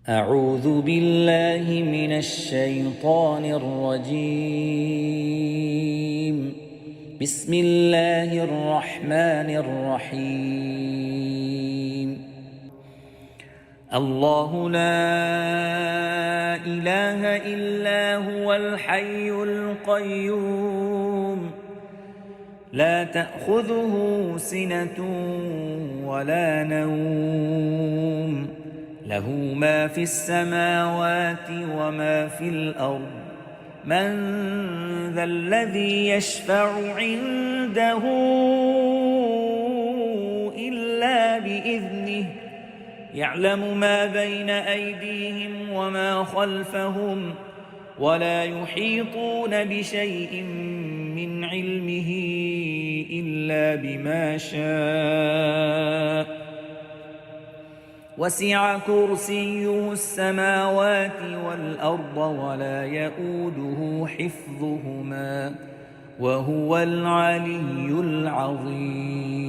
أعوذ بالله من الشيطان الرجيم. بسم الله الرحمن الرحيم. الله لا إله إلا هو الحي القيوم لا تأخذه سنة ولا نوم له ما في السماوات وما في الأرض من ذا الذي يشفع عنده إلا بإذنه يعلم ما بين أيديهم وما خلفهم ولا يحيطون بشيء من علمه إلا بما شاء وسع كرسيه السماوات والأرض ولا يئوده حفظهما وهو العلي العظيم.